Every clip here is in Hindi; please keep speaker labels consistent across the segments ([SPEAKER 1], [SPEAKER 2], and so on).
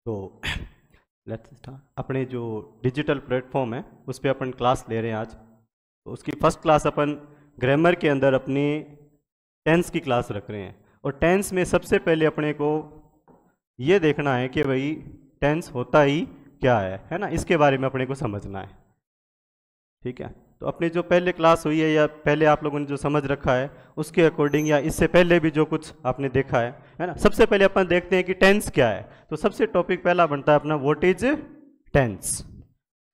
[SPEAKER 1] तो लेट्स स्टार्ट। अपने जो डिजिटल प्लेटफॉर्म है उस पर अपन क्लास ले रहे हैं आज। तो उसकी फर्स्ट क्लास अपन ग्रामर के अंदर अपनी टेंस की क्लास रख रहे हैं। और टेंस में सबसे पहले अपने को ये देखना है कि भाई टेंस होता ही क्या है ना, इसके बारे में अपने को समझना है। ठीक है, तो अपनी जो पहले क्लास हुई है या पहले आप लोगों ने जो समझ रखा है उसके अकॉर्डिंग या इससे पहले भी जो कुछ आपने देखा है ना, सबसे पहले अपन देखते हैं कि टेंस क्या है। तो सबसे टॉपिक पहला बनता है अपना व्हाट इज टेंस।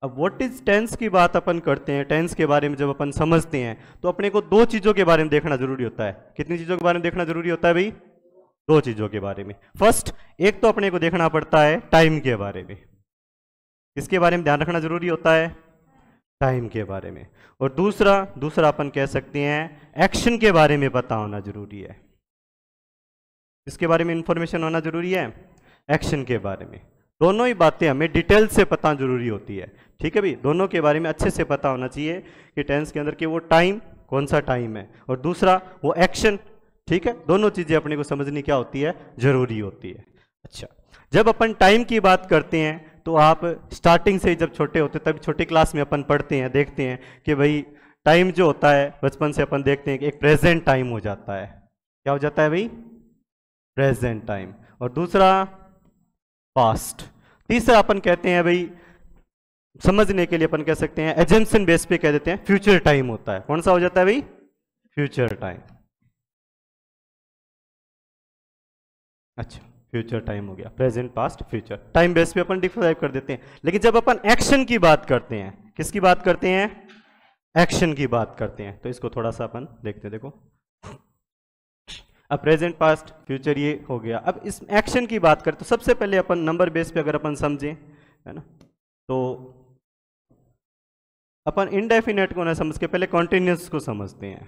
[SPEAKER 1] अब व्हाट इज टेंस की बात अपन करते हैं, टेंस के बारे में जब अपन समझते हैं तो अपने को दो चीजों के बारे में देखना जरूरी होता है। कितनी चीजों के बारे में देखना जरूरी होता है भाई? दो चीजों के बारे में। फर्स्ट, एक तो अपने को देखना पड़ता है टाइम के बारे में। किसके बारे में ध्यान रखना जरूरी होता है? टाइम के बारे में। और दूसरा अपन कह सकते हैं एक्शन के बारे में पता होना जरूरी है। इसके बारे में इंफॉर्मेशन होना जरूरी है, एक्शन के बारे में। दोनों ही बातें हमें डिटेल से पता जरूरी होती है। ठीक है भाई, दोनों के बारे में अच्छे से पता होना चाहिए कि टेंस के अंदर कि वो टाइम कौन सा टाइम है और दूसरा वो एक्शन। ठीक है, दोनों चीजें अपने को समझनी क्या होती है, जरूरी होती है। अच्छा, जब अपन टाइम की बात करते हैं तो आप स्टार्टिंग से ही जब छोटे होते तब छोटी क्लास में अपन पढ़ते हैं, देखते हैं कि भाई टाइम जो होता है बचपन से अपन देखते हैं कि एक प्रेजेंट टाइम हो जाता है। क्या हो जाता है भाई? Present time. और दूसरा पास्ट। तीसरा अपन कहते हैं भाई, समझने के लिए अपन कह सकते हैं एजम्पशन बेस पे कह देते हैं फ्यूचर टाइम होता है। कौन सा हो जाता है भाई? Future time. अच्छा, फ्यूचर टाइम हो गया, present past future time base पे अपन डिस्क्राइब कर देते हैं। लेकिन जब अपन एक्शन की बात करते हैं, किसकी बात करते हैं? एक्शन की बात करते हैं। तो इसको थोड़ा सा अपन देखते हैं। देखो, अब प्रेजेंट पास्ट फ्यूचर ये हो गया। अब इस एक्शन की बात करें तो सबसे पहले अपन नंबर बेस पे अगर अपन समझें, है ना, तो अपन इनडेफिनेट को ना समझ के पहले कॉन्टिन्यूस को समझते हैं।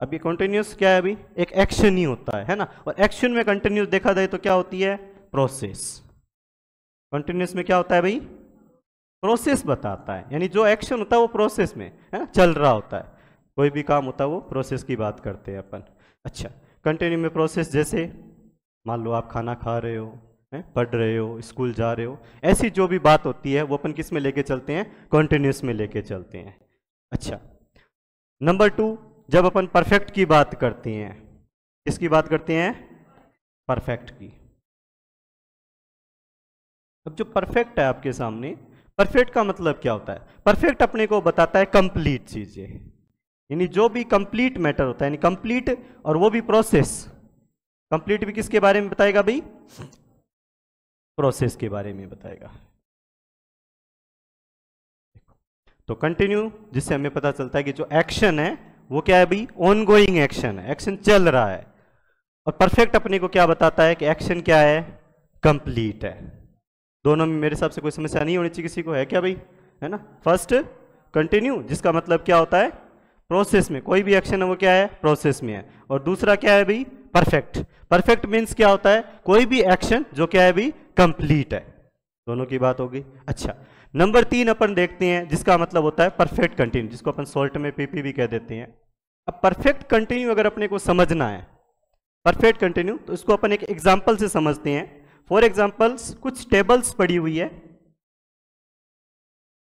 [SPEAKER 1] अभी कॉन्टिन्यूस क्या है? अभी एक एक्शन ही होता है ना। और एक्शन में कंटिन्यूस देखा जाए तो क्या होती है? प्रोसेस। कंटिन्यूस में क्या होता है भाई? प्रोसेस बताता है, यानी जो एक्शन होता है वो प्रोसेस में है ना, चल रहा होता है। कोई भी काम होता है वो प्रोसेस की बात करते हैं अपन। अच्छा, कंटिन्यू में प्रोसेस जैसे मान लो आप खाना खा रहे हो, पढ़ रहे हो, स्कूल जा रहे हो, ऐसी जो भी बात होती है वो अपन किस में लेके चलते हैं? कॉन्टिन्यूस में लेके चलते हैं। अच्छा, नंबर 2, जब अपन परफेक्ट की बात करते हैं, किसकी बात करते हैं? परफेक्ट की। अब जो परफेक्ट है आपके सामने, परफेक्ट का मतलब क्या होता है? परफेक्ट अपने को बताता है कंप्लीट चीजें, यानी जो भी कंप्लीट मैटर होता है, यानी कंप्लीट, और वो भी प्रोसेस। कंप्लीट भी किसके बारे में बताएगा भाई? प्रोसेस के बारे में बताएगा। तो कंटिन्यू, जिससे हमें पता चलता है कि जो एक्शन है वो क्या है भाई? ऑनगोइंग एक्शन है, एक्शन चल रहा है। और परफेक्ट अपने को क्या बताता है कि एक्शन क्या है? कंप्लीट है। दोनों में मेरे हिसाब से कोई समस्या नहीं होनी चाहिए किसी को, है क्या भाई? है ना। फर्स्ट कंटिन्यू, जिसका मतलब क्या होता है? प्रोसेस में कोई भी एक्शन है वो क्या है? प्रोसेस में है। और दूसरा क्या है भाई? परफेक्ट। परफेक्ट मीन्स क्या होता है? कोई भी एक्शन जो क्या है भाई? कंप्लीट है। दोनों की बात होगी। अच्छा, नंबर 3 अपन देखते हैं, जिसका मतलब होता है परफेक्ट कंटिन्यू, जिसको अपन शॉर्ट में पीपी भी कह देते हैं। अब परफेक्ट कंटिन्यू अगर अपने को समझना है, परफेक्ट कंटिन्यू, तो इसको अपन एक एग्जांपल से समझते हैं। फॉर एग्जांपल्स, कुछ टेबल्स पड़ी हुई है,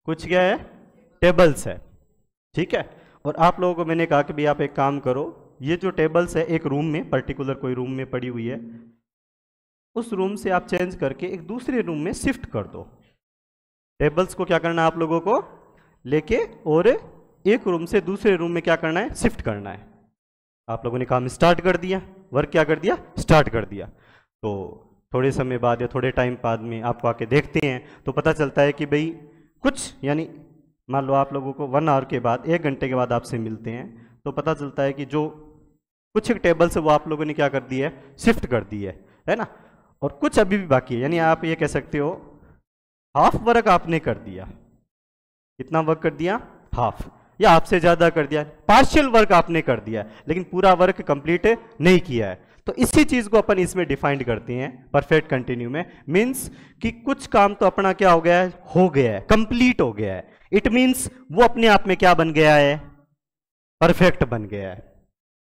[SPEAKER 1] कुछ क्या है? टेबल्स है। ठीक है, और आप लोगों को मैंने कहा कि भाई आप एक काम करो, ये जो टेबल्स है एक रूम में, पर्टिकुलर कोई रूम में पड़ी हुई है, उस रूम से आप चेंज करके एक दूसरे रूम में शिफ्ट कर दो। टेबल्स को क्या करना है आप लोगों को? लेके और एक रूम से दूसरे रूम में क्या करना है? शिफ्ट करना है। आप लोगों ने काम स्टार्ट कर दिया, वर्क क्या कर दिया? स्टार्ट कर दिया। तो थोड़े समय बाद या थोड़े टाइम बाद में आपको आके देखते हैं तो पता चलता है कि भाई कुछ, यानी मान लो आप लोगों को 1 आवर के बाद, 1 घंटे के बाद आपसे मिलते हैं तो पता चलता है कि जो कुछ टेबल से वो आप लोगों ने क्या कर दी है? शिफ्ट कर दी है ना। और कुछ अभी भी बाकी है, यानी आप ये कह सकते हो हाफ वर्क आपने कर दिया। कितना वर्क कर दिया? हाफ, या आपसे ज्यादा कर दिया, पार्शियल वर्क आपने कर दिया, लेकिन पूरा वर्क कंप्लीट नहीं किया है। तो इसी चीज को अपन इसमें डिफाइंड करते हैं परफेक्ट कंटिन्यू में। मींस कि कुछ काम तो अपना क्या हो गया है? हो गया है, कंप्लीट हो गया है। इट मींस वो अपने आप में क्या बन गया है? परफेक्ट बन गया है।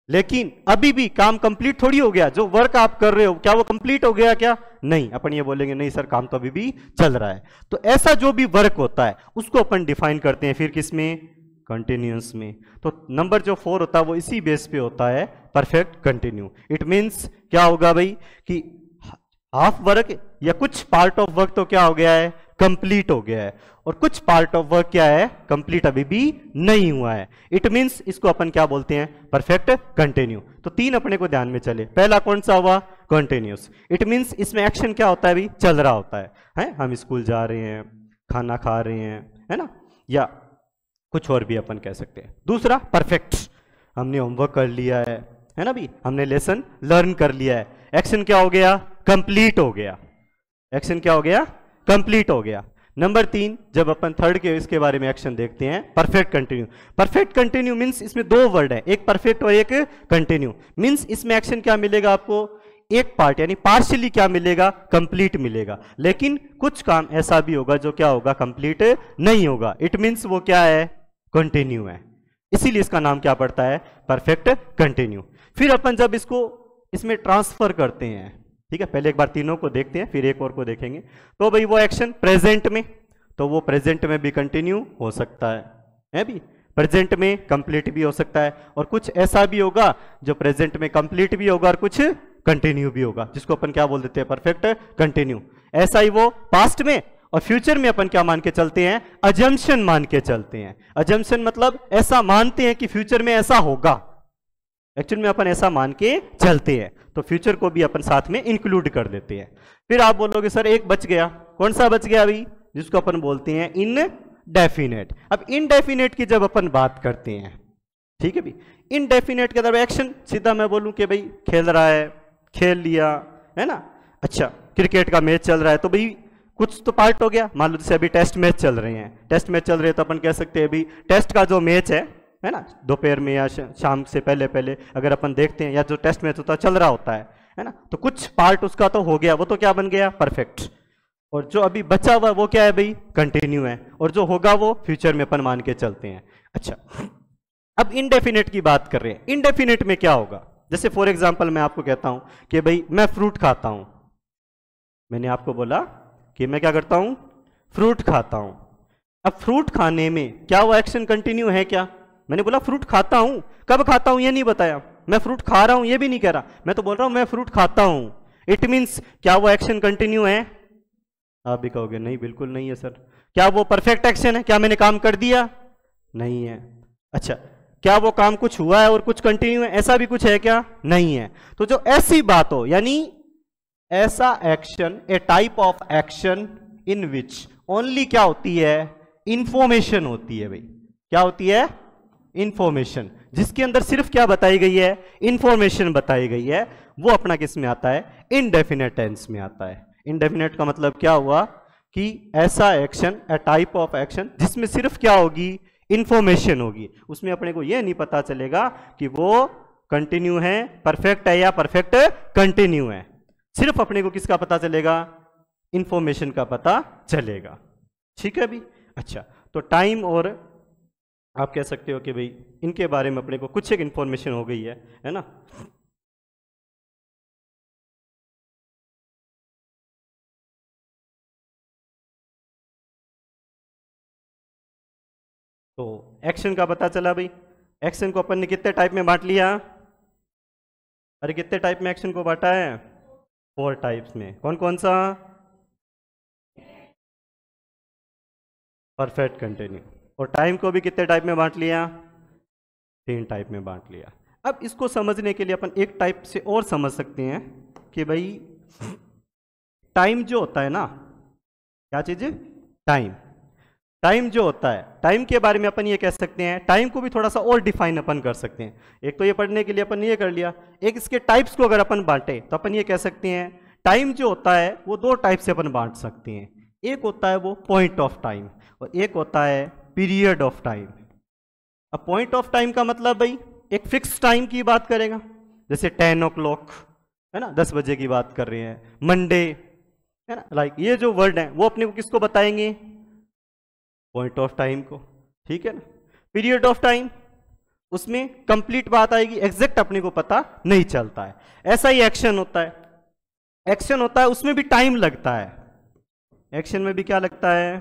[SPEAKER 1] लेकिन अभी भी काम कंप्लीट थोड़ी हो गया। जो वर्क आप कर रहे हो क्या वो कंप्लीट हो गया क्या? नहीं। अपन ये बोलेंगे नहीं सर काम तो अभी भी चल रहा है। तो ऐसा जो भी वर्क होता है उसको अपन डिफाइन करते हैं फिर किस में? कंटिन्यूअस में। तो नंबर जो 4 होता है वो इसी बेस पे होता है परफेक्ट कंटिन्यू। इट मींस क्या होगा भाई कि हाफ वर्क या कुछ पार्ट ऑफ वर्क तो क्या हो गया है? कंप्लीट हो गया है, और कुछ पार्ट ऑफ वर्क क्या है? कंप्लीट अभी भी नहीं हुआ है। इट मींस इसको अपन क्या बोलते हैं? Perfect continue. तो 3 अपने को ध्यान में चले। पहला कौन सा हुआ? कंटिन्यूअस। इट मींस इसमें एक्शन क्या होता है भाई? चल रहा होता है? हम स्कूल जा रहे हैं, खाना खा रहे हैं, है ना, या कुछ और भी अपन कह सकते हैं। दूसरा परफेक्ट, हमने होमवर्क कर लिया है ना भाई, हमने लेसन लर्न कर लिया है। एक्शन क्या हो गया? कंप्लीट हो गया। एक्शन क्या हो गया? कंप्लीट हो गया। नंबर 3, जब अपन थर्ड के इसके बारे में एक्शन देखते हैं, perfect continue. Perfect continue means इसमें 2 वर्ड है, एक परफेक्ट और एक कंटिन्यू। मींस इसमें एक्शन क्या मिलेगा आपको? एक पार्ट यानी पार्शियली क्या मिलेगा? कंप्लीट मिलेगा। लेकिन कुछ काम ऐसा भी होगा जो क्या होगा? कंप्लीट नहीं होगा। इट मींस वो क्या है? कंटिन्यू है। इसीलिए इसका नाम क्या पड़ता है? Perfect continue. फिर अपन जब इसको इसमें ट्रांसफर करते हैं, ठीक है, पहले एक बार तीनों को देखते हैं फिर एक और को देखेंगे। तो भाई वो एक्शन प्रेजेंट में, तो वो प्रेजेंट में भी कंटिन्यू हो सकता है भी, प्रेजेंट में कंप्लीट भी हो सकता है, और कुछ ऐसा भी होगा जो प्रेजेंट में कंप्लीट भी होगा और कुछ कंटिन्यू भी होगा, जिसको अपन क्या बोल देते हैं? Perfect continue. ऐसा ही वो पास्ट में और फ्यूचर में अपन क्या मान के चलते हैं? अजम्पशन मान के चलते हैं। अजम्पशन मतलब ऐसा मानते हैं कि फ्यूचर में ऐसा होगा। एक्चुअल में अपन ऐसा मान के चलते हैं, तो फ्यूचर को भी अपन साथ में इंक्लूड कर देते हैं। फिर आप बोलोगे सर एक बच गया, कौन सा बच गया अभी? जिसको अपन बोलते हैं इनडेफिनेट। अब इनडेफिनेट की जब अपन बात करते हैं, ठीक है भाई, इनडेफिनेट के अंदर एक्शन सीधा मैं बोलूं कि भाई खेल रहा है, खेल लिया, है ना, अच्छा क्रिकेट का मैच चल रहा है, तो भाई कुछ तो पार्ट हो गया। मान लो जैसे अभी टेस्ट मैच चल रहे हैं, टेस्ट मैच चल रहे हैं तो अपन कह सकते हैं अभी टेस्ट का जो मैच है ना, दोपहर में या शाम से पहले पहले अगर अपन देखते हैं, या जो टेस्ट मैच होता है चल रहा होता है ना, तो कुछ पार्ट उसका तो हो गया, वो तो क्या बन गया? परफेक्ट। और जो अभी बचा हुआ वो क्या है भाई? कंटिन्यू है। और जो होगा वो फ्यूचर में अपन मान के चलते हैं। अच्छा, अब इनडेफिनेट की बात कर रहे हैं। इनडेफिनेट में क्या होगा? जैसे फॉर एग्जाम्पल मैं आपको कहता हूं कि भाई मैं फ्रूट खाता हूं। मैंने आपको बोला कि मैं क्या करता हूं? फ्रूट खाता हूं। अब फ्रूट खाने में क्या वो एक्शन कंटिन्यू है क्या? मैंने बोला फ्रूट खाता हूं, कब खाता हूं ये नहीं बताया। मैं फ्रूट खा रहा हूं ये भी नहीं कह रहा, मैं तो बोल रहा हूं मैं फ्रूट खाता हूं। इट मींस क्या वो एक्शन कंटिन्यू है? आप भी कहोगे नहीं बिल्कुल नहीं है सर। क्या वो परफेक्ट एक्शन है? क्या मैंने काम कर दिया? नहीं है। अच्छा, क्या वो काम कुछ हुआ है और कुछ कंटिन्यू है? ऐसा भी कुछ है क्या? नहीं है। तो जो ऐसी बात हो, यानी ऐसा action, A type of action in which only क्या होती है? इंफॉर्मेशन होती है भाई। क्या होती है? इंफॉर्मेशन। जिसके अंदर सिर्फ क्या बताई गई है? इंफॉर्मेशन बताई गई है, वो अपना किस में आता है? इनडेफिनेट टेंस में आता है। इनडेफिनेट का मतलब क्या हुआ कि ऐसा action, A type of action जिसमें सिर्फ क्या होगी? इंफॉर्मेशन होगी। उसमें अपने को यह नहीं पता चलेगा कि वो कंटिन्यू है, परफेक्ट है या परफेक्ट कंटिन्यू है। सिर्फ अपने को किसका पता चलेगा? इंफॉर्मेशन का पता चलेगा। ठीक है भी। अच्छा, तो टाइम और आप कह सकते हो कि भाई इनके बारे में अपने को कुछ एक इंफॉर्मेशन हो गई है ना। तो एक्शन का पता चला भाई। एक्शन को अपन ने कितने टाइप में बांट लिया? अरे कितने टाइप में एक्शन को बांटा है? 4 टाइप्स में। कौन कौन सा? Perfect continue. और टाइम को भी कितने टाइप में बांट लिया? 3 टाइप में बांट लिया। अब इसको समझने के लिए अपन एक टाइप से और समझ सकते हैं कि भाई टाइम जो होता है ना, क्या चीज? टाइम। टाइम जो होता है, टाइम के बारे में अपन ये कह सकते हैं, टाइम को भी थोड़ा सा और डिफाइन अपन कर सकते हैं। एक तो ये पढ़ने के लिए अपन ये कर लिया, एक इसके टाइप्स को अगर अपन बांटे तो अपन ये कह सकते हैं टाइम जो होता है वो 2 टाइप से अपन बांट सकते हैं। एक होता है वो पॉइंट ऑफ टाइम और एक होता है पीरियड ऑफ टाइम। अब पॉइंट ऑफ टाइम का मतलब भाई एक फिक्स टाइम की बात करेगा, जैसे 10 o'clock है ना, 10 बजे की बात कर रहे हैं, मंडे है ना, लाइक ये जो वर्ड है वो अपने को किसको बताएंगे? पॉइंट ऑफ टाइम को। ठीक है ना। पीरियड ऑफ टाइम उसमें कंप्लीट बात आएगी, एग्जैक्ट अपने को पता नहीं चलता है। ऐसा ही एक्शन होता है, एक्शन होता है उसमें भी टाइम लगता है, एक्शन में भी क्या लगता है,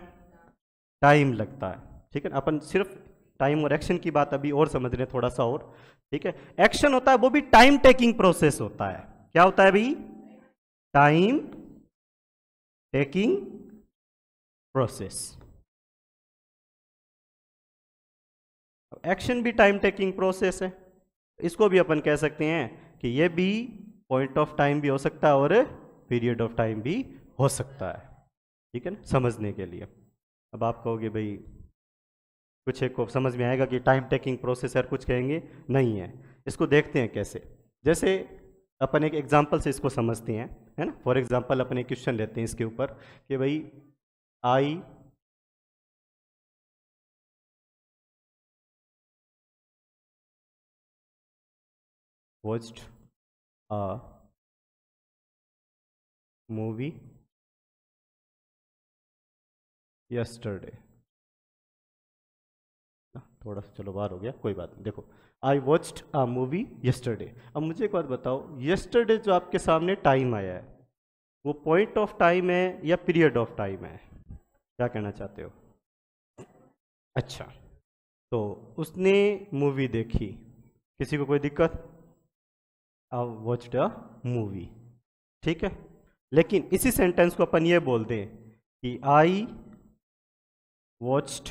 [SPEAKER 1] टाइम लगता है। ठीक है, अपन सिर्फ टाइम और एक्शन की बात अभी और समझ रहे हैं थोड़ा सा और। ठीक है, एक्शन होता है वो भी टाइम टेकिंग प्रोसेस होता है। क्या होता है भाई, टाइम टेकिंग प्रोसेस। एक्शन भी टाइम टेकिंग प्रोसेस है, इसको भी अपन कह सकते हैं कि ये भी पॉइंट ऑफ टाइम भी हो सकता है और पीरियड ऑफ टाइम भी हो सकता है। ठीक है ना, समझने के लिए। अब आप कहोगे भाई कुछ एक को समझ में आएगा कि टाइम टेकिंग प्रोसेस है, कुछ कहेंगे नहीं है। इसको देखते हैं कैसे। जैसे अपन एक एग्जांपल से इसको समझते हैं, है ना। फॉर एग्जांपल अपन एक क्वेश्चन लेते हैं इसके ऊपर कि भाई आई वॉच्ड अ मूवी यस्टरडे। थोड़ा सा चलो बाहर हो गया, कोई बात नहीं। देखो, आई वॉच्ड अ मूवी यस्टरडे। अब मुझे एक बात बताओ, यस्टरडे जो आपके सामने टाइम आया है वो पॉइंट ऑफ टाइम है या पीरियड ऑफ टाइम है, क्या कहना चाहते हो? अच्छा, तो उसने मूवी देखी, किसी को कोई दिक्कत? आई वॉच्ड अ मूवी, ठीक है। लेकिन इसी सेंटेंस को अपन ये बोल दें कि I watched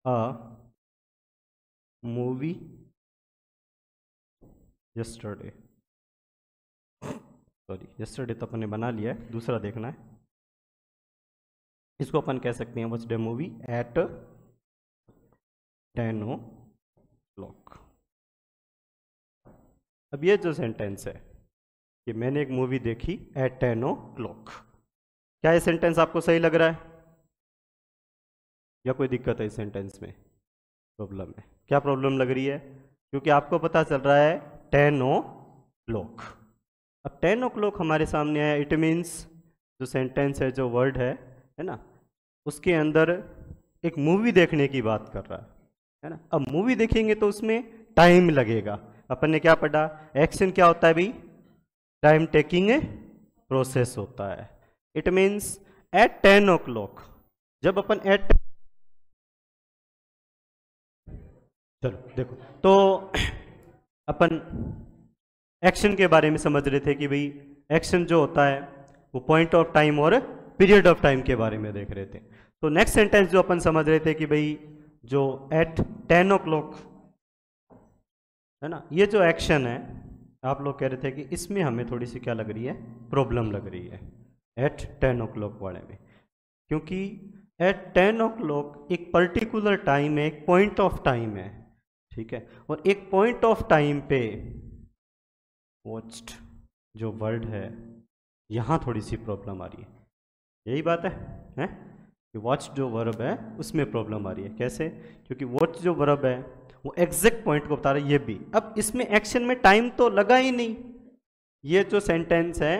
[SPEAKER 1] a movie yesterday. Sorry, yesterday तो अपन ने बना लिया है, दूसरा देखना है। इसको अपन कह सकते हैं watched a movie at 10 o'clock। अब ये जो सेंटेंस है कि मैंने एक मूवी देखी एट 10 o'clock, क्या ये सेंटेंस आपको सही लग रहा है या कोई दिक्कत है इस सेंटेंस में? प्रॉब्लम है। क्या प्रॉब्लम लग रही है? क्योंकि आपको पता चल रहा है 10 o'clock। अब 10 o'clock हमारे सामने आया, इट मीन्स जो सेंटेंस है, जो वर्ड है ना, उसके अंदर एक मूवी देखने की बात कर रहा है ना। अब मूवी देखेंगे तो उसमें टाइम लगेगा। अपन ने क्या पढ़ा, एक्शन क्या होता है भाई, टाइम टेकिंग प्रोसेस होता है। इट मीन्स एट 10 o'clock, जब अपन एट, चलो देखो, तो अपन एक्शन के बारे में समझ रहे थे कि भाई एक्शन जो होता है वो पॉइंट ऑफ टाइम और पीरियड ऑफ टाइम के बारे में देख रहे थे। तो नेक्स्ट सेंटेंस जो अपन समझ रहे थे कि भाई जो एट 10 o'clock है ना, ये जो एक्शन है, आप लोग कह रहे थे कि इसमें हमें थोड़ी सी क्या लग रही है, प्रॉब्लम लग रही है एट 10 o'clock वाले में। क्योंकि एट 10 o'clock एक पर्टिकुलर टाइम है, एक पॉइंट ऑफ टाइम है, ठीक है। और एक पॉइंट ऑफ टाइम पे वॉच्ड जो वर्ड है, यहाँ थोड़ी सी प्रॉब्लम आ रही है। यही बात है कि वॉच जो वर्ब है उसमें प्रॉब्लम आ रही है। कैसे? क्योंकि वॉच जो वर्ब है वो एग्जैक्ट पॉइंट को बता रहा है, ये भी। अब इसमें एक्शन में टाइम तो लगा ही नहीं। ये जो सेंटेंस है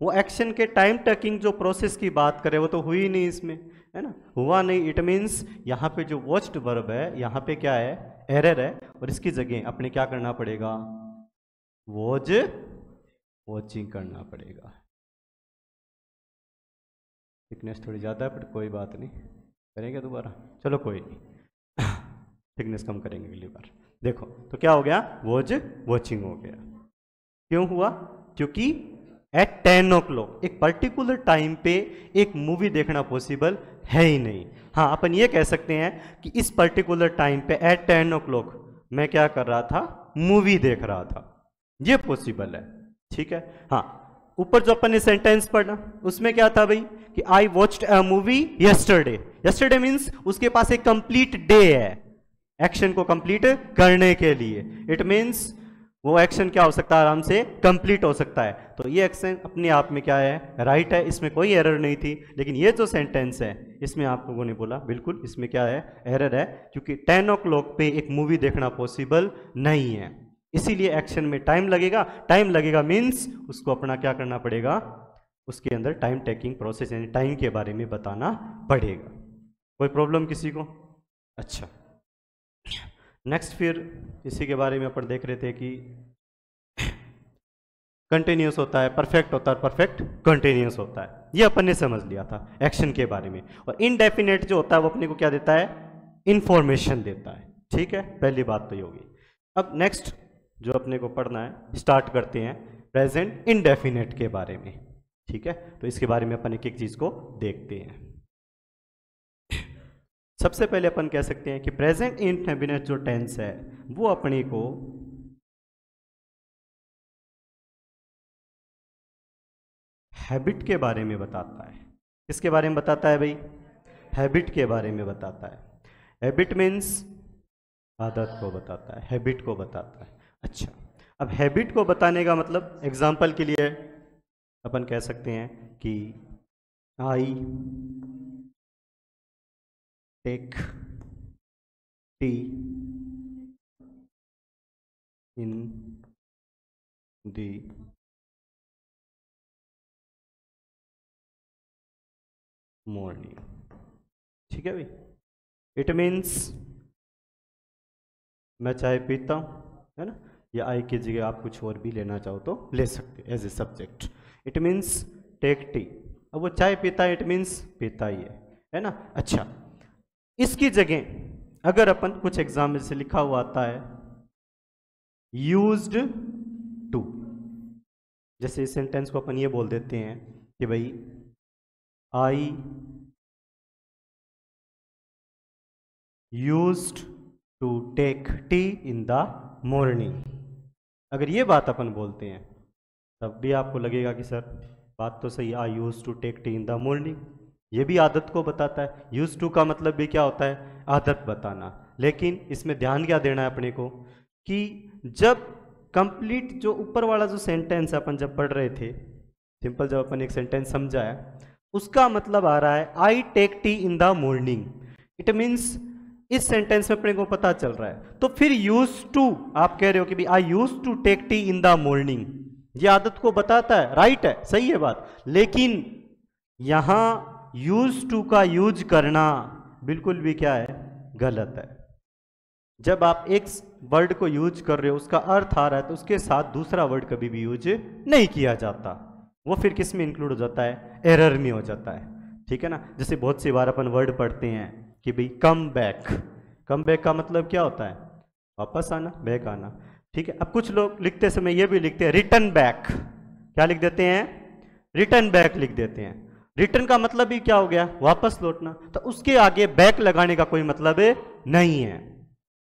[SPEAKER 1] वो एक्शन के टाइम टेकिंग जो प्रोसेस की बात करे वो तो हुई नहीं इसमें, है ना, हुआ नहीं। इट मीन्स यहाँ पे जो वॉच्ड वर्ब है, यहाँ पे क्या है, एरर है। और इसकी जगह अपने क्या करना पड़ेगा, वॉच वॉचिंग करना पड़ेगा। थिकनेस थोड़ी ज़्यादा है, पर कोई बात नहीं, करेंगे दोबारा, चलो कोई नहीं, थिकनेस कम करेंगे अगली बार। देखो तो क्या हो गया, वॉच वॉचिंग हो गया। क्यों हुआ? क्योंकि एट 10 o'clock एक पर्टिकुलर टाइम पे एक मूवी देखना पॉसिबल है ही नहीं। हाँ, अपन ये कह सकते हैं कि इस पर्टिकुलर टाइम पे एट 10 o'clock मैं क्या कर रहा था, मूवी देख रहा था, ये पॉसिबल है, ठीक है। हाँ, ऊपर जो अपन ने सेंटेंस पढ़ा उसमें क्या था भाई कि I watched a movie yesterday. Yesterday means उसके पास एक कंप्लीट डे है एक्शन को कंप्लीट करने के लिए। इट मीन्स वो एक्शन क्या हो सकता है, आराम से कंप्लीट हो सकता है। तो ये एक्शन अपने आप में क्या है, राइट है, इसमें कोई एरर नहीं थी। लेकिन ये जो सेंटेंस है इसमें आप लोगों ने बोला बिल्कुल इसमें क्या है, एरर है, क्योंकि 10 o'clock पे एक मूवी देखना पॉसिबल नहीं है। इसीलिए एक्शन में टाइम लगेगा। टाइम लगेगा मीन्स उसको अपना क्या करना पड़ेगा, उसके अंदर टाइम टेकिंग प्रोसेस यानी टाइम के बारे में बताना पड़ेगा। कोई प्रॉब्लम किसी को? अच्छा, नेक्स्ट फिर इसी के बारे में अपन देख रहे थे कि कंटिन्यूस होता है, परफेक्ट होता है, परफेक्ट कंटिन्यूस होता है, ये अपन ने समझ लिया था एक्शन के बारे में। और इनडेफिनेट जो होता है वो अपने को क्या देता है, इंफॉर्मेशन देता है। ठीक है, पहली बात तो ये होगी। अब नेक्स्ट जो अपने को पढ़ना है, स्टार्ट करते हैं प्रेजेंट इनडेफिनेट के बारे में। ठीक है, तो इसके बारे में अपन एक एक चीज को देखते हैं। सबसे पहले अपन कह सकते हैं कि प्रेजेंट इनडेफिनेट जो टेंस है वो अपने को हैबिट के बारे में बताता है। किसके बारे में बताता है भाई, हैबिट के बारे में बताता है। हैबिट मीन्स आदत को बताता है, हैबिट को बताता है। अच्छा, अब हैबिट को बताने का मतलब एग्जाम्पल के लिए अपन कह सकते हैं कि I take tea in the morning. ठीक है भाई, इट मीन्स मैं चाय पीता हूँ, है ना, या आई की जगह आप कुछ और भी लेना चाहो तो ले सकते as a subject. It means take tea, अब वो चाय पीता है, इट मीन्स पीता ही है ना। अच्छा, इसकी जगह अगर अपन कुछ एग्जाम में से लिखा हुआ आता है यूज्ड टू, जैसे इस सेंटेंस को अपन ये बोल देते हैं कि भाई I used to take tea in the morning. अगर ये बात अपन बोलते हैं तब भी आपको लगेगा कि सर बात तो सही, I use to take tea in the morning, ये भी आदत को बताता है। यूज टू का मतलब भी क्या होता है, आदत बताना। लेकिन इसमें ध्यान क्या देना है अपने को कि जब कंप्लीट जो ऊपर वाला जो सेंटेंस अपन जब पढ़ रहे थे, सिंपल जब अपन एक सेंटेंस समझाया, उसका मतलब आ रहा है I take tea in the morning. It means इस सेंटेंस में अपने को पता चल रहा है। तो फिर यूज टू आप कह रहे हो कि भाई I use to take tea in the morning, ये आदत को बताता है, राइट है, सही है बात। लेकिन यहां यूज टू का यूज करना बिल्कुल भी क्या है, गलत है। जब आप एक वर्ड को यूज कर रहे हो, उसका अर्थ आ रहा है, तो उसके साथ दूसरा वर्ड कभी भी यूज नहीं किया जाता। वो फिर किस में इंक्लूड हो जाता है, एरर में हो जाता है। ठीक है ना, जैसे बहुत सी बार अपन वर्ड पढ़ते हैं कि भाई कम बैक, कम बैक का मतलब क्या होता है, वापस आना, बैक आना। ठीक है, अब कुछ लोग लिखते समय ये भी लिखते हैं रिटर्न बैक, क्या लिख देते हैं, रिटर्न बैक लिख देते हैं। रिटर्न का मतलब भी क्या हो गया, वापस लौटना, तो उसके आगे बैक लगाने का कोई मतलब नहीं है।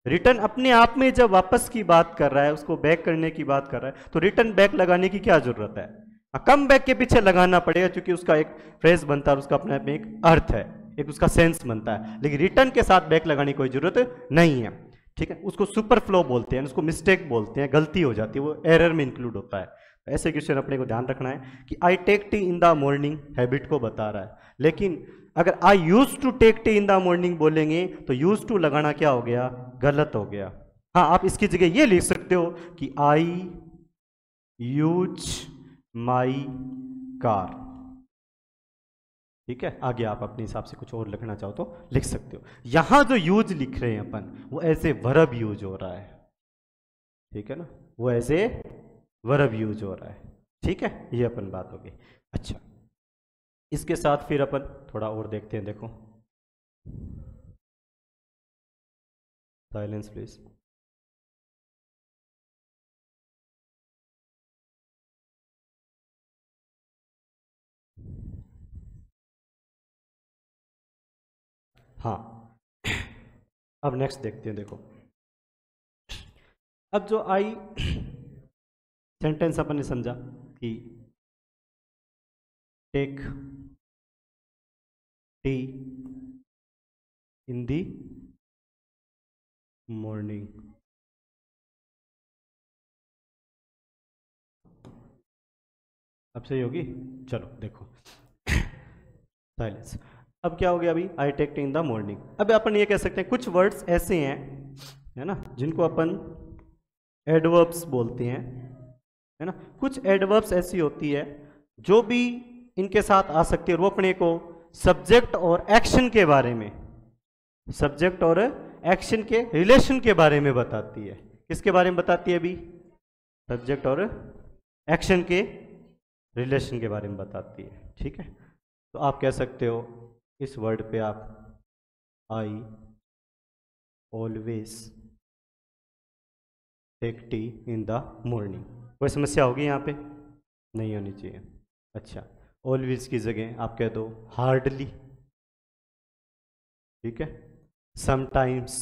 [SPEAKER 1] रिटर्न अपने आप में जब वापस की बात कर रहा है, उसको बैक करने की बात कर रहा है, तो रिटर्न बैक लगाने की क्या जरूरत है। कम बैक के पीछे लगाना पड़ेगा क्योंकि उसका एक फ्रेज बनता है, उसका अपने आप में एक अर्थ है, एक उसका सेंस बनता है। लेकिन रिटर्न के साथ बैक लगाने की कोई जरूरत नहीं है। ठीक है, उसको सुपर फ्लो बोलते हैं, उसको मिस्टेक बोलते हैं, गलती हो जाती है, वो एरर में इंक्लूड होता है। ऐसे क्वेश्चन अपने को ध्यान रखना है कि I take tea in the morning habit को बता रहा है। लेकिन अगर I use to take tea in the morning बोलेंगे तो यूज टू लगाना क्या हो गया, गलत हो गया। हाँ, आप इसकी जगह ये लिख सकते हो कि आई यूज माई कार। ठीक है, आगे आप अपने हिसाब से कुछ और लिखना चाहो तो लिख सकते हो। यहां जो यूज लिख रहे हैं अपन, वो ऐसे वर्ब यूज हो रहा है। ठीक है ना, वो ऐसे वर्ब यूज हो रहा है। ठीक है, ये अपन बात होगी। अच्छा, इसके साथ फिर अपन थोड़ा और देखते हैं। देखो, साइलेंस प्लीज। हाँ, अब नेक्स्ट देखते हैं। देखो, अब जो आई सेंटेंस अपन ने समझा कि take tea in the morning, अब सही होगी। चलो देखो, साइलेंस। अब क्या हो गया अभी, I take tea in the morning. अब अपन ये कह सकते हैं कुछ वर्ड्स ऐसे हैं, है ना, जिनको अपन एडवर्ब्स बोलते हैं, है ना। कुछ एडवर्ब्स ऐसी होती है जो भी इनके साथ आ सकती है, और वो अपने को सब्जेक्ट और एक्शन के बारे में, सब्जेक्ट और एक्शन के रिलेशन के बारे में बताती है। किसके बारे में बताती है अभी? सब्जेक्ट और एक्शन के रिलेशन के बारे में बताती है। ठीक है, तो आप कह सकते हो इस वर्ड पे आप I always take tea in the morning. कोई समस्या होगी यहाँ पे? नहीं होनी चाहिए। अच्छा, ऑलवेज की जगह आप कह दो हार्डली। ठीक है, समटाइम्स,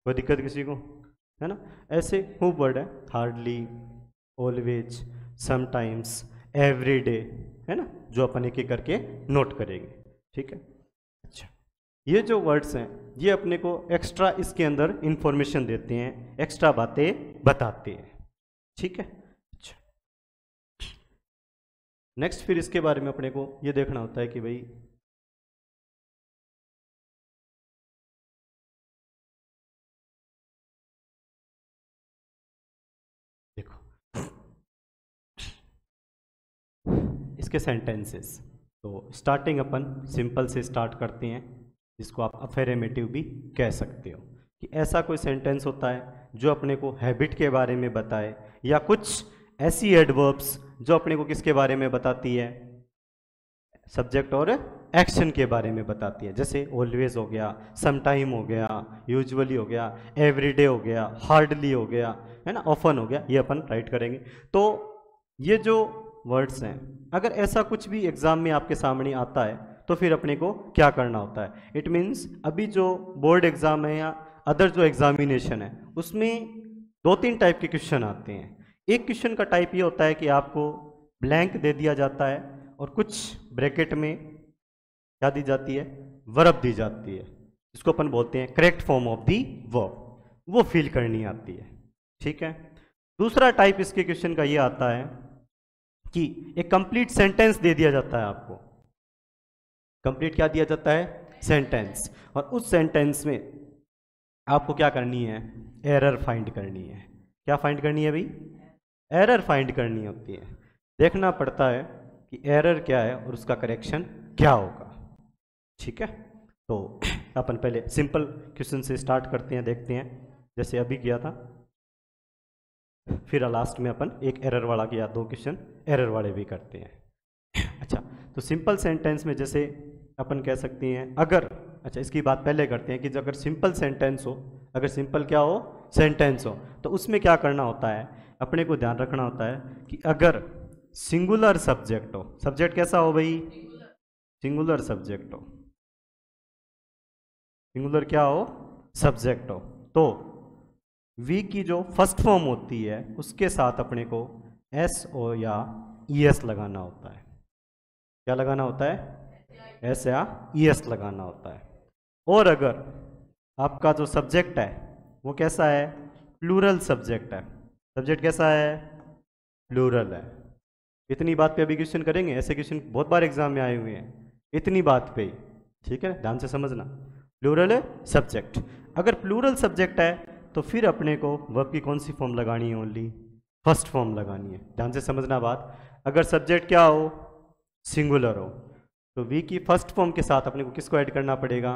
[SPEAKER 1] कोई दिक्कत किसी को? है ना, ऐसे खूब वर्ड है, hardly, always, sometimes, every day, है ना, जो अपन एक एक करके नोट करेंगे। ठीक है, अच्छा, ये जो वर्ड्स हैं ये अपने को एक्स्ट्रा इसके अंदर इंफॉर्मेशन देते हैं, एक्स्ट्रा बातें बताते हैं। ठीक है, अच्छा, नेक्स्ट फिर इसके बारे में अपने को ये देखना होता है कि भाई देखो इसके सेंटेंसेस, तो स्टार्टिंग अपन सिंपल से स्टार्ट करते हैं, जिसको आप अफर्मेटिव भी कह सकते हो, कि ऐसा कोई सेंटेंस होता है जो अपने को हैबिट के बारे में बताए, या कुछ ऐसी एडवर्ब्स जो अपने को किसके बारे में बताती है? सब्जेक्ट और एक्शन के बारे में बताती है। जैसे ऑलवेज हो गया, समटाइम हो गया, यूजुअली हो गया, एवरीडे हो गया, हार्डली हो गया, है ना, ऑफन हो गया, ये अपन राइट करेंगे। तो ये जो वर्ड्स हैं, अगर ऐसा कुछ भी एग्जाम में आपके सामने आता है तो फिर अपने को क्या करना होता है? इट मीन्स अभी जो बोर्ड एग्जाम है या अदर जो एग्जामिनेशन है उसमें दो तीन टाइप के क्वेश्चन आते हैं। एक क्वेश्चन का टाइप ये होता है कि आपको ब्लैंक दे दिया जाता है और कुछ ब्रैकेट में क्या दी जाती है? वर्ब दी जाती है, जिसको अपन बोलते हैं correct form of the verb, वो फिल करनी आती है। ठीक है, दूसरा टाइप इसके क्वेश्चन का ये आता है कि एक कंप्लीट सेंटेंस दे दिया जाता है आपको। कंप्लीट क्या दिया जाता है? सेंटेंस, और उस सेंटेंस में आपको क्या करनी है? एरर फाइंड करनी है। क्या फाइंड करनी है भाई? एरर फाइंड करनी होती है। देखना पड़ता है कि एरर क्या है और उसका करेक्शन क्या होगा। ठीक है, तो अपन पहले सिंपल क्वेश्चन से स्टार्ट करते हैं, देखते हैं, जैसे अभी किया था, फिर लास्ट में अपन एक एरर वाला किया, दो क्वेश्चन एरर वाले भी करते हैं। अच्छा, तो सिंपल सेंटेंस में जैसे अपन कह सकते हैं अगर, अच्छा इसकी बात पहले करते हैं कि अगर सिंपल सेंटेंस हो, अगर सिंपल क्या हो? सेंटेंस हो, तो उसमें क्या करना होता है? अपने को ध्यान रखना होता है कि अगर सिंगुलर सब्जेक्ट हो, सब्जेक्ट कैसा हो भाई? सिंगुलर सब्जेक्ट हो, सिंगुलर क्या हो? सब्जेक्ट हो, तो वी की जो फर्स्ट फॉर्म होती है उसके साथ अपने को एस ओ या ई एस लगाना होता है। क्या लगाना होता है? एस या ई एस लगाना होता है। और अगर आपका जो सब्जेक्ट है वो कैसा है? प्लूरल सब्जेक्ट है। सब्जेक्ट कैसा है? प्लूरल है। इतनी बात पे अभी क्वेश्चन करेंगे, ऐसे क्वेश्चन बहुत बार एग्जाम में आए हुए हैं, इतनी बात पे ही। ठीक है, ध्यान से समझना, प्लूरल है सब्जेक्ट। अगर प्लूरल सब्जेक्ट है तो फिर अपने को वर्ब की कौन सी फॉर्म लगानी है? ओनली फर्स्ट फॉर्म लगानी है। ध्यान से समझना बात। अगर सब्जेक्ट क्या हो? सिंगुलर हो, तो वी की फर्स्ट फॉर्म के साथ अपने को किसको ऐड करना पड़ेगा?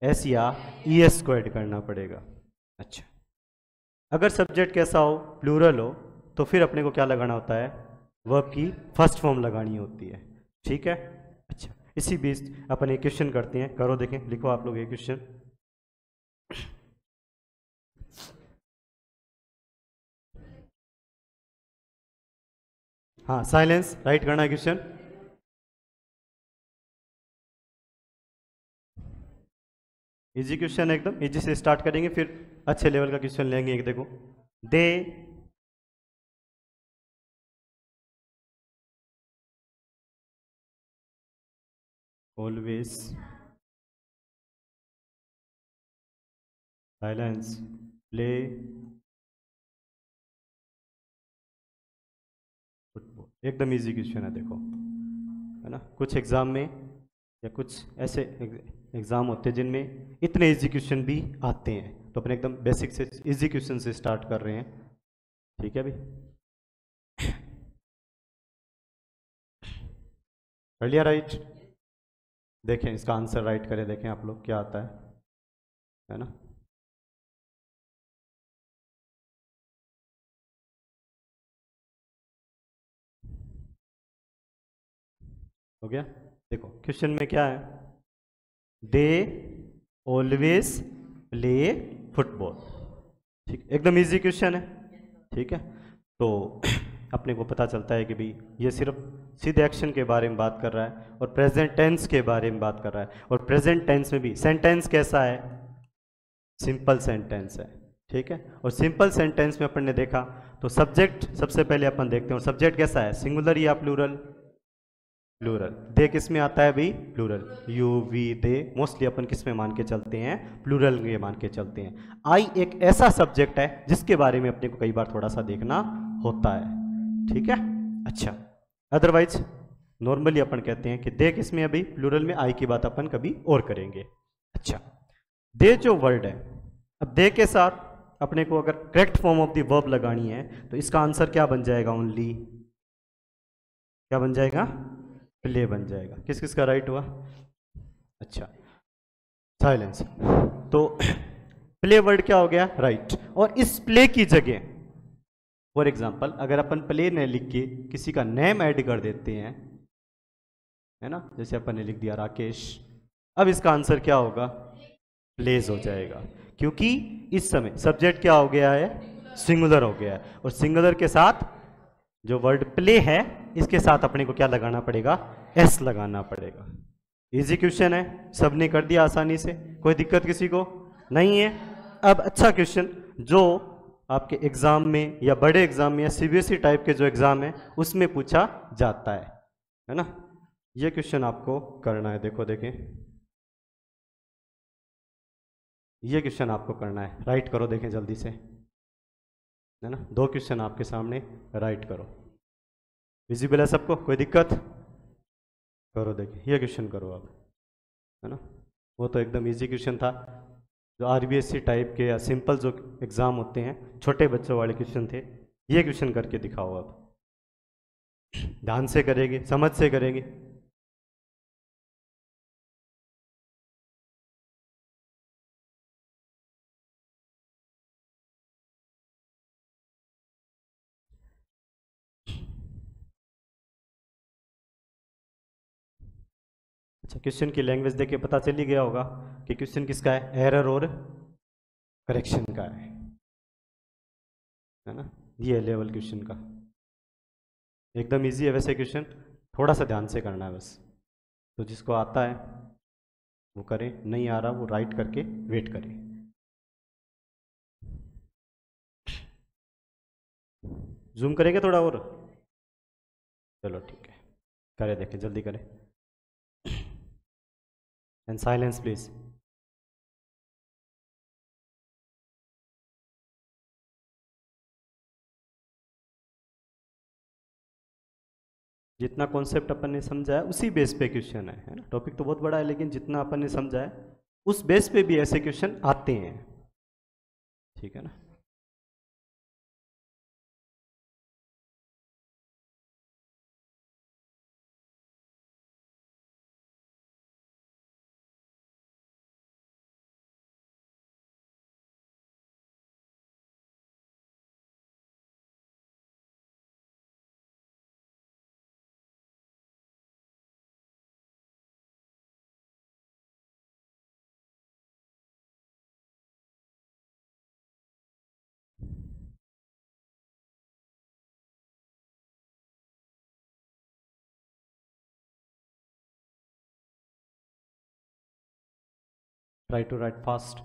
[SPEAKER 1] एस या ई एस को ऐड करना पड़ेगा। अच्छा, अगर सब्जेक्ट कैसा हो? प्लूरल हो, तो फिर अपने को क्या लगाना होता है? वर्ब की फर्स्ट फॉर्म लगानी होती है। ठीक है, अच्छा, इसी बीच अपन एक क्वेश्चन करते हैं, करो देखें, लिखो आप लोग ये क्वेश्चन। हाँ, साइलेंस, राइट करना है क्वेश्चन। इजी क्वेश्चन, एकदम इजी से स्टार्ट करेंगे, फिर अच्छे लेवल का क्वेश्चन लेंगे। एक देखो, they always silence play football. एकदम इजी क्वेश्चन है, देखो, है ना। कुछ एग्जाम में या कुछ ऐसे एग्जाम होते हैं जिनमें इतने इजी क्वेश्चन भी आते हैं, तो अपने एकदम बेसिक से इजी क्वेश्चन से स्टार्ट कर रहे हैं। ठीक है भाई, कर लिया राइट? देखें इसका आंसर राइट करें, देखें आप लोग क्या आता है ना। हो गया। देखो क्वेश्चन में क्या है, दे ऑलवेज प्ले फुटबॉल। ठीक, एकदम इजी क्वेश्चन है। ठीक है, तो अपने को पता चलता है कि भाई ये सिर्फ सीधे एक्शन के बारे में बात कर रहा है और प्रेजेंट टेंस के बारे में बात कर रहा है, और प्रेजेंट टेंस में भी सेंटेंस कैसा है, सिंपल सेंटेंस है। ठीक है, और सिंपल सेंटेंस में अपन ने देखा तो सब्जेक्ट सबसे पहले अपन देखते हैं, और सब्जेक्ट कैसा है, सिंगुलर या प्लूरल, प्लूरल। दे किस में आता है भाई, plural, you we they, mostly अपन किस में मान के चलते हैं, प्लूरल में मान के चलते हैं। आई एक ऐसा सब्जेक्ट है जिसके बारे में अपने को कई बार थोड़ा सा देखना होता है। ठीक है, अच्छा, अदरवाइज नॉर्मली अपन कहते हैं कि दे किस में अभी प्लूरल में, आई की बात अपन कभी और करेंगे। अच्छा, दे जो वर्ड है, अब दे के साथ अपने को अगर correct form of the verb लगानी है तो इसका आंसर क्या बन जाएगा, ओनली क्या बन जाएगा, प्ले बन जाएगा। किस किस का राइट हुआ, अच्छा, साइलेंस। तो प्ले वर्ड क्या हो गया, राइट। और इस प्ले की जगह फॉर एग्जांपल अगर अपन प्ले ने लिख के किसी का नेम ऐड कर देते हैं, है ना, जैसे अपन ने लिख दिया राकेश, अब इसका आंसर क्या होगा, प्लेज हो जाएगा, क्योंकि इस समय सब्जेक्ट क्या हो गया है, सिंगुलर हो गया है, और सिंगुलर के साथ जो वर्ड प्ले है इसके साथ अपने को क्या लगाना पड़ेगा, एस लगाना पड़ेगा। इजी क्वेश्चन है, सबने कर दिया आसानी से, कोई दिक्कत किसी को नहीं है। अब अच्छा क्वेश्चन जो आपके एग्जाम में या बड़े एग्जाम में या सीबीएसई टाइप के जो एग्जाम है उसमें पूछा जाता है ना, ये क्वेश्चन आपको करना है। देखो देखें, ये क्वेश्चन आपको करना है, राइट करो, देखें जल्दी से, है ना, दो क्वेश्चन आपके सामने, राइट करो। विजिबल है सबको, कोई दिक्कत, करो, देखिए ये क्वेश्चन करो आप, है ना। वो तो एकदम इजी क्वेश्चन था, जो आरबीएससी टाइप के या सिंपल जो एग्ज़ाम होते हैं छोटे बच्चों वाले क्वेश्चन थे, ये क्वेश्चन करके दिखाओ आप, ध्यान से करेंगे, समझ से करेंगे। अच्छा, क्वेश्चन की लैंग्वेज देख के पता चल ही गया होगा कि क्वेश्चन किसका है, एरर और करेक्शन का है ना। ये लेवल क्वेश्चन का एकदम इजी है वैसे क्वेश्चन, थोड़ा सा ध्यान से करना है बस। तो जिसको आता है वो करे, नहीं आ रहा वो राइट करके वेट करे। जूम करेंगे थोड़ा और, चलो ठीक है, करे, देखें जल्दी करें, एंड साइलेंस प्लीज। जितना कॉन्सेप्ट अपन ने समझा है उसी बेस पे क्वेश्चन है ना, टॉपिक तो बहुत बड़ा है लेकिन जितना अपन ने समझा है उस बेस पे भी ऐसे क्वेश्चन आते हैं। ठीक है ना, ट्राई टू राइट फास्ट।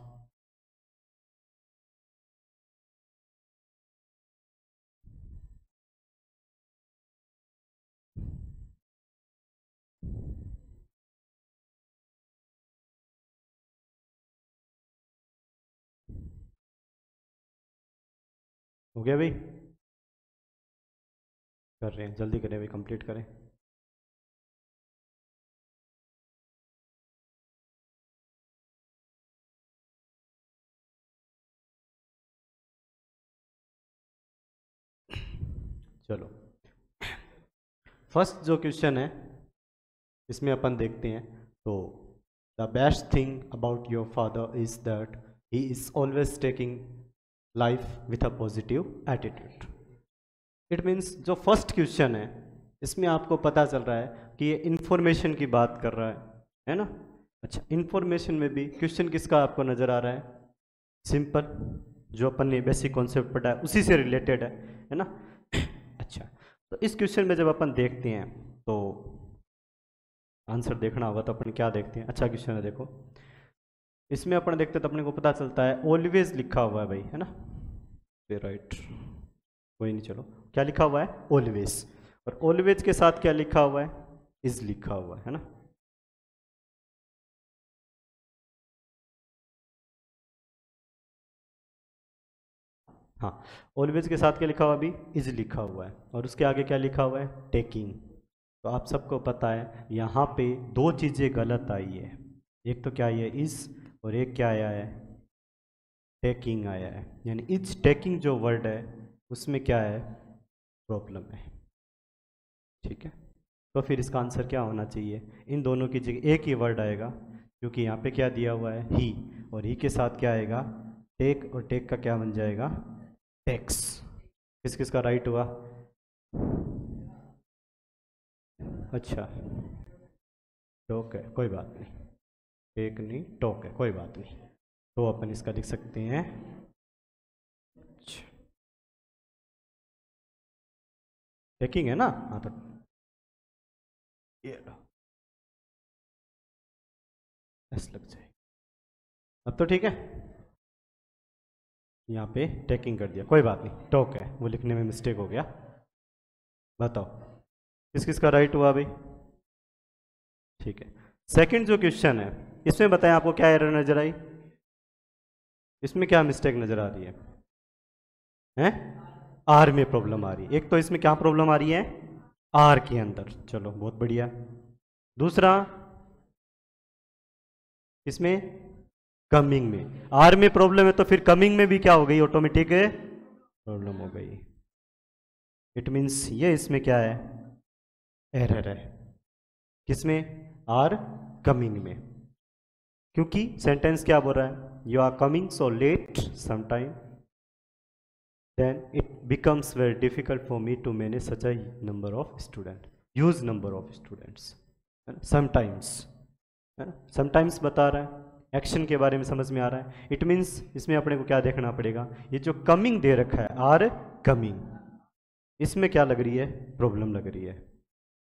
[SPEAKER 1] हो गया भाई, कर रहे हैं, जल्दी करें भाई, कंप्लीट करें। चलो, फर्स्ट जो क्वेश्चन है इसमें अपन देखते हैं, तो the best thing about your father is that he is always taking life with a positive attitude. It means जो फर्स्ट क्वेश्चन है इसमें आपको पता चल रहा है कि ये इन्फॉर्मेशन की बात कर रहा है ना। अच्छा, इन्फॉर्मेशन में भी क्वेश्चन किसका आपको नज़र आ रहा है? सिंपल, जो अपन ने बेसिक कॉन्सेप्ट पढ़ा है उसी से रिलेटेड है ना। अच्छा, तो इस क्वेश्चन में जब अपन देखते हैं तो आंसर देखना होगा, तो अपन क्या देखते हैं? अच्छा क्वेश्चन है, देखो इसमें अपन देखते हैं तो अपने को पता चलता है ऑलवेज लिखा हुआ है भाई, है ना। राइट, कोई नहीं, चलो क्या लिखा हुआ है? ऑलवेज। और ऑलवेज के साथ क्या लिखा हुआ है? इज लिखा हुआ है ना। हाँ, ऑलवेज के साथ क्या लिखा हुआ? अभी इज लिखा हुआ है। और उसके आगे क्या लिखा हुआ है? टेकिंग। तो आप सबको पता है यहाँ पे दो चीज़ें गलत आई है। एक तो क्या आई है? इज, और एक क्या आया है? टेकिंग आया है। यानी इज टेकिंग जो वर्ड है उसमें क्या है? प्रॉब्लम है। ठीक है, तो फिर इसका आंसर क्या होना चाहिए? इन दोनों की जगह एक ही वर्ड आएगा, क्योंकि यहाँ पे क्या दिया हुआ है? ही, और ही के साथ क्या आएगा? टेक, और टेक का क्या बन जाएगा? टेक्स। किस किस का राइट हुआ? अच्छा, टोक है, कोई बात नहीं, टेक नहीं टोक है, कोई बात नहीं। तो अपन इसका लिख सकते हैं टेकिंग है ना। हाँ, तो ये एस लग जाए। अब तो ठीक है, यहाँ पे टेकिंग कर दिया, कोई बात नहीं, टोक है, वो लिखने में मिस्टेक हो गया। बताओ किस किस का राइट हुआ भाई? ठीक है, सेकंड जो क्वेश्चन है इसमें बताएं आपको क्या एरर नजर आई? इसमें क्या मिस्टेक नजर आ रही है? हैं? आर में प्रॉब्लम आ रही है। एक तो इसमें क्या प्रॉब्लम आ रही है? आर के अंदर। चलो बहुत बढ़िया। दूसरा इसमें कमिंग में, आर में प्रॉब्लम है तो फिर कमिंग में भी क्या हो गई? ऑटोमेटिक प्रॉब्लम हो गई। इट मीन्स ये इसमें क्या है? एरर है। किसमें? आर कमिंग में। क्योंकि सेंटेंस क्या बोल रहा है? You are coming so late sometime, then it becomes very difficult for me to manage such a number of students, use number of students, है ना। sometimes, है ना, sometimes बता रहा है, एक्शन के बारे में समझ में आ रहा है। इट मीन्स इसमें अपने को क्या देखना पड़ेगा? ये जो कमिंग दे रखा है, आर कमिंग, इसमें क्या लग रही है? प्रॉब्लम लग रही है।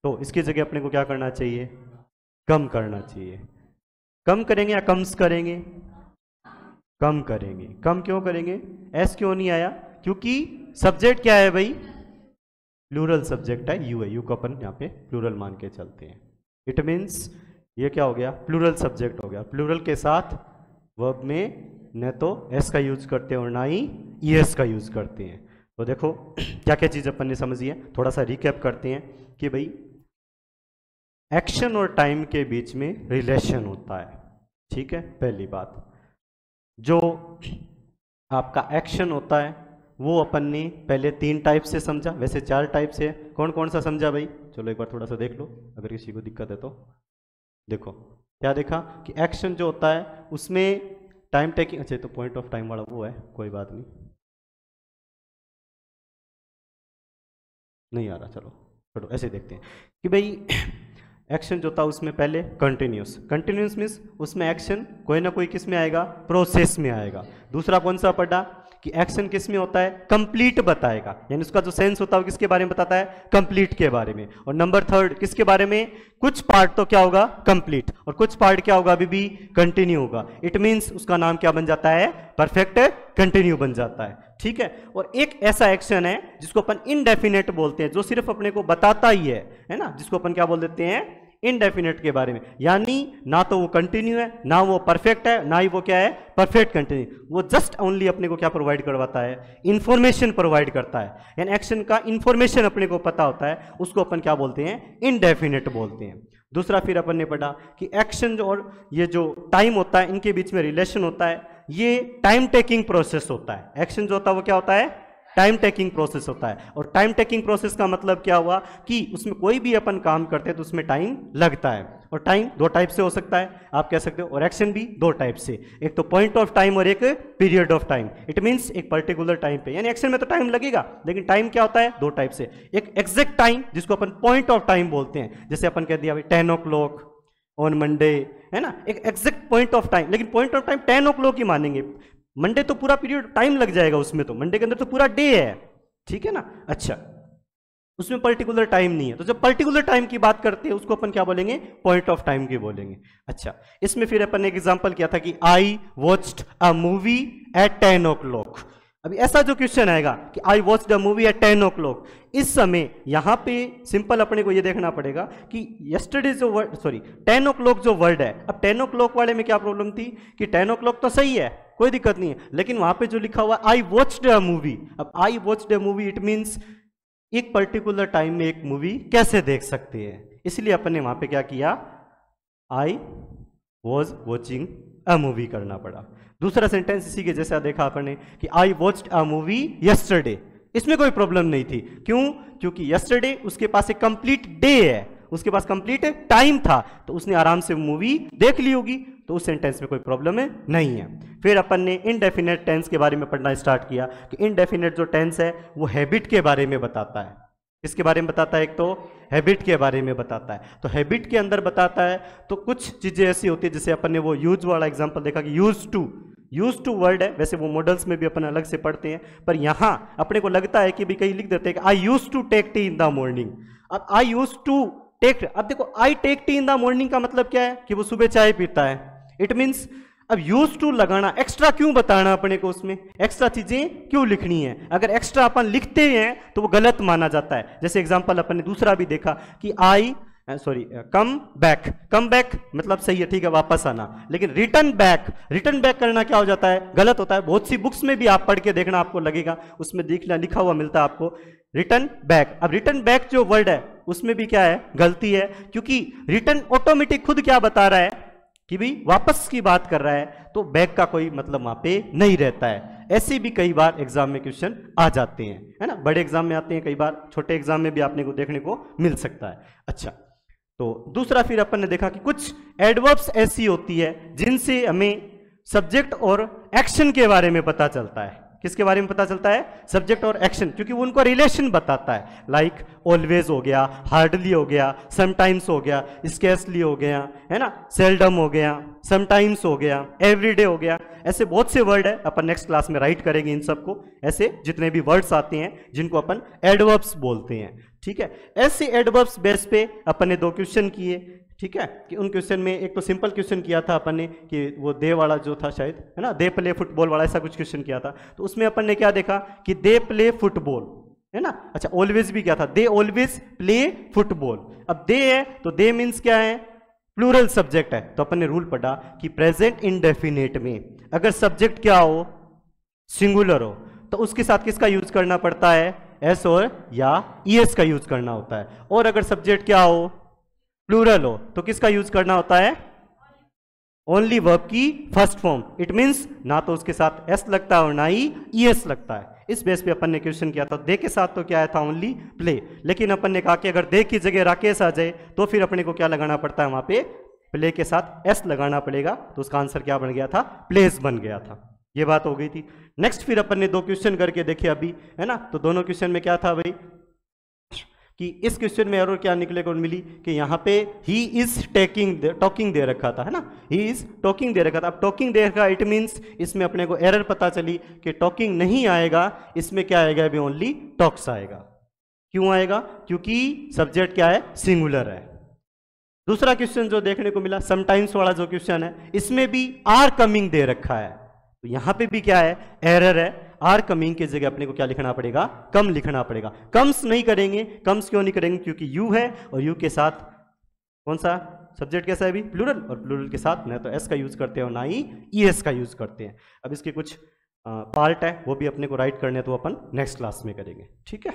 [SPEAKER 1] तो इसकी जगह अपने को क्या करना चाहिए? कम करना चाहिए। कम करेंगे या कम्स करेंगे? कम करेंगे। कम क्यों करेंगे? एस क्यों नहीं आया? क्योंकि सब्जेक्ट क्या है भाई? प्लूरल सब्जेक्ट है, यू है, यू को अपन यहाँ पे प्लूरल मान के चलते हैं। इट मीन्स ये क्या हो गया? प्लूरल सब्जेक्ट हो गया। प्लूरल के साथ वर्ब में न तो एस का यूज करते हैं और ना ही ईएस का यूज करते हैं। तो देखो क्या क्या चीज अपन ने समझी है, थोड़ा सा रिकैप करते हैं कि भाई एक्शन और टाइम के बीच में रिलेशन होता है। ठीक है, पहली बात, जो आपका एक्शन होता है वो अपन ने पहले 3 टाइप से समझा, वैसे 4 टाइप से। कौन कौन सा समझा भाई? चलो एक बार थोड़ा सा देख लो, अगर किसी को दिक्कत है तो। देखो क्या देखा कि एक्शन जो होता है उसमें टाइम टेकिंग, अच्छा तो पॉइंट ऑफ टाइम वाला वो है, कोई बात नहीं, नहीं आ रहा, चलो ऐसे देखते हैं कि भाई एक्शन जो था उसमें पहले कंटिन्यूस। कंटिन्यूस मीन्स उसमें एक्शन कोई ना कोई किस में आएगा? प्रोसेस में आएगा। दूसरा कौन सा पढ़ा कि एक्शन किस में होता है? कंप्लीट बताएगा, यानी उसका जो सेंस होता है वो किसके बारे में बताता है? कंप्लीट के बारे में। और नंबर थर्ड किसके बारे में? कुछ पार्ट तो क्या होगा? कंप्लीट, और कुछ पार्ट क्या होगा? अभी भी कंटिन्यू होगा। इट मीन्स उसका नाम क्या बन जाता है? परफेक्ट कंटिन्यू बन जाता है। ठीक है, और एक ऐसा एक्शन है जिसको अपन इनडेफिनेट बोलते हैं, जो सिर्फ अपने को बताता ही है ना, जिसको अपन क्या बोल देते हैं? इनडेफिनेट के बारे में। यानी ना तो वो कंटिन्यू है, ना वो परफेक्ट है, ना ही वो क्या है? Perfect continue. वो जस्ट ओनली अपने को क्या प्रोवाइड करवाता है? इंफॉर्मेशन प्रोवाइड करता है। यानी एक्शन का इंफॉर्मेशन अपने को पता होता है, उसको अपन क्या बोलते हैं? इनडेफिनेट बोलते हैं। दूसरा फिर अपन ने पढ़ा कि एक्शन और ये जो टाइम होता है इनके बीच में रिलेशन होता है, ये टाइम टेकिंग प्रोसेस होता है। एक्शन जो होता है वो क्या होता है? टाइम टेकिंग प्रोसेस होता है। और टाइम टेकिंग प्रोसेस का मतलब क्या हुआ कि उसमें कोई भी अपन काम करते हैं तो उसमें टाइम लगता है। और टाइम दो टाइप से हो सकता है, आप कह सकते हो, और एक्शन भी दो टाइप से, एक तो पॉइंट ऑफ टाइम और एक period of time. It means एक पर्टिकुलर टाइम पे, यानी एक्शन में तो टाइम लगेगा, लेकिन टाइम क्या होता है, दो टाइप से। एक एग्जैक्ट टाइम जिसको अपन पॉइंट ऑफ टाइम बोलते हैं, जैसे अपन कह दिया भाई 10 o'clock ऑन मंडे, है ना, एक एग्जैक्ट पॉइंट ऑफ टाइम। लेकिन पॉइंट ऑफ टाइम 10 o'clock ही मानेंगे, मंडे तो पूरा पीरियड टाइम लग जाएगा उसमें, तो मंडे के अंदर तो पूरा डे है, ठीक है ना। अच्छा, उसमें पर्टिकुलर टाइम नहीं है, तो जब पर्टिकुलर टाइम की बात करते हैं उसको अपन क्या बोलेंगे, पॉइंट ऑफ टाइम की बोलेंगे। अच्छा, इसमें फिर अपन ने एक एग्जांपल किया था कि I watched a movie at 10 o'clock। अभी ऐसा जो क्वेश्चन आएगा कि I watched a movie at 10 o'clock, इस समय यहां पे सिंपल अपने को ये देखना पड़ेगा कि यस्टरडे जो वर्ड, सॉरी 10 o'clock जो वर्ड है, अब 10 o'clock वाले में क्या प्रॉब्लम थी कि 10 o'clock तो सही है, कोई दिक्कत नहीं है, लेकिन वहां पे जो लिखा हुआ आई वॉच्ड अ मूवी, अब आई watched a movie it means एक पर्टिकुलर टाइम में एक मूवी कैसे देख सकते हैं, इसलिए अपन ने वहां पे क्या किया, I was watching a movie करना पड़ा। दूसरा सेंटेंस इसी के जैसा देखा अपन ने कि I watched a movie yesterday, इसमें कोई प्रॉब्लम नहीं थी, क्यों, क्योंकि यस्टरडे उसके पास एक कंप्लीट डे है, उसके पास कंप्लीट टाइम था, तो उसने आराम से मूवी देख ली होगी, तो उस सेंटेंस में कोई प्रॉब्लम नहीं है। फिर अपन ने इनडेफिनेट टेंस के बारे में पढ़ना स्टार्ट किया कि इनडेफिनेट जो टेंस है वो हैबिट के बारे में बताता है। किसके बारे में बताता है, एक तो हैबिट के बारे में बताता है। तो हैबिट के अंदर बताता है तो कुछ चीजें ऐसी होती है, जैसे अपन ने वो यूज वाला एग्जांपल देखा कि यूज टू वर्ड है, वैसे वो मॉडल्स में भी अपन अलग से पढ़ते हैं, पर यहां अपने को लगता है कि भी कहीं लिख देते हैं कि I use to take tea in the morning. अब आई यूज टू टेक, अब देखो I take tea in the morning का मतलब क्या है कि वो सुबह चाय पीता है, इट मीन्स अब यूज टू लगाना, एक्स्ट्रा क्यों बताना अपने को, उसमें एक्स्ट्रा चीजें क्यों लिखनी है, अगर एक्स्ट्रा अपन लिखते हैं तो वो गलत माना जाता है। जैसे एग्जांपल अपन ने दूसरा भी देखा कि कम बैक मतलब सही है, ठीक है, वापस आना, लेकिन रिटर्न बैक करना क्या हो जाता है, गलत होता है। बहुत सी बुक्स में भी आप पढ़ के देखना, आपको लगेगा उसमें देखना लिखा हुआ मिलता है आपको रिटर्न बैक। अब रिटर्न बैक जो वर्ड है उसमें भी क्या है, गलती है, क्योंकि रिटर्न ऑटोमेटिक खुद क्या बता रहा है कि भाई वापस की बात कर रहा है, तो बैक का कोई मतलब वहां पे नहीं रहता है। ऐसे भी कई बार एग्जाम में क्वेश्चन आ जाते हैं, है ना, बड़े एग्जाम में आते हैं, कई बार छोटे एग्जाम में भी आपने को देखने को मिल सकता है। अच्छा, तो दूसरा फिर अपन ने देखा कि कुछ एडवर्ब्स ऐसी होती है जिनसे हमें सब्जेक्ट और एक्शन के बारे में पता चलता है। किसके बारे में पता चलता है, सब्जेक्ट और एक्शन, क्योंकि वो उनको रिलेशन बताता है। लाइक ऑलवेज हो गया, हार्डली हो गया, समटाइम्स हो गया, स्केर्सली हो गया, है ना, सेल्डम हो गया, समटाइम्स हो गया, एवरीडे हो गया। ऐसे बहुत से वर्ड है, अपन नेक्स्ट क्लास में राइट करेंगे इन सबको, ऐसे जितने भी वर्ड्स आते हैं जिनको अपन एडवर्ब्स बोलते हैं, ठीक है। ऐसे एडवर्ब्स बेस पे अपन ने दो क्वेश्चन किए, ठीक है, कि उन क्वेश्चन में एक तो सिंपल क्वेश्चन किया था अपन ने कि वो दे वाला जो था शायद, है ना, दे प्ले फुटबॉल वाला, ऐसा कुछ क्वेश्चन किया था। तो उसमें अपन ने क्या देखा कि दे प्ले फुटबॉल, है ना। अच्छा, ऑलवेज भी क्या था, दे ऑलवेज प्ले फुटबॉल। अब दे है तो दे मीन्स क्या है, प्लूरल सब्जेक्ट है, तो अपन ने रूल पढ़ा कि प्रेजेंट इंडेफिनेट में अगर सब्जेक्ट क्या हो, सिंगुलर हो, तो उसके साथ किसका यूज करना पड़ता है, एस और या ईएस का यूज करना होता है। और अगर सब्जेक्ट क्या हो, प्लूरल हो, तो किसका यूज करना होता है, ओनली वर्ब की फर्स्ट फॉर्म। इट मींस ना तो उसके साथ एस लगता है और ना ही ईएस लगता है। इस बेस पे अपन ने क्वेश्चन किया था। दे के साथ तो क्या आया था, ओनली प्ले, लेकिन अपन ने कहा कि अगर दे की जगह राकेश आ जाए तो फिर अपने को क्या लगाना पड़ता है, वहां पे प्ले के साथ एस लगाना पड़ेगा, तो उसका आंसर क्या बन गया था, प्लेस बन गया था। ये बात हो गई थी। नेक्स्ट फिर अपन ने दो क्वेश्चन करके देखे अभी, है ना। तो दोनों क्वेश्चन में क्या था भाई कि इस क्वेश्चन में एरर क्या निकले को मिली कि यहाँ पे ही इज टॉकिंग दे रखा था, है ना, ही इज टॉकिंग दे रखा था। अब टॉकिंग दे रखा, इट मीन्स इसमें अपने को एरर पता चली कि टॉकिंग नहीं आएगा, इसमें क्या आएगा, अभी ओनली टॉक्स आएगा। क्यों आएगा, क्योंकि सब्जेक्ट क्या है, सिंगुलर है। दूसरा क्वेश्चन जो देखने को मिला, समटाइम्स वाला जो क्वेश्चन है, इसमें भी आर कमिंग दे रखा है, तो यहां पे भी क्या है, एरर है। आर कमिंग की जगह अपने को क्या लिखना पड़ेगा, कम लिखना पड़ेगा। कम्स नहीं करेंगे, कम्स क्यों नहीं करेंगे, क्योंकि यू है और यू के साथ कौन सा सब्जेक्ट कैसा है अभी, प्लूरल, और प्लूरल के साथ ना तो एस का यूज करते हैं और ना ही ईएस का यूज करते हैं। अब इसके कुछ पार्ट है वो भी अपने को राइट करने, तो अपन नेक्स्ट क्लास में करेंगे, ठीक है।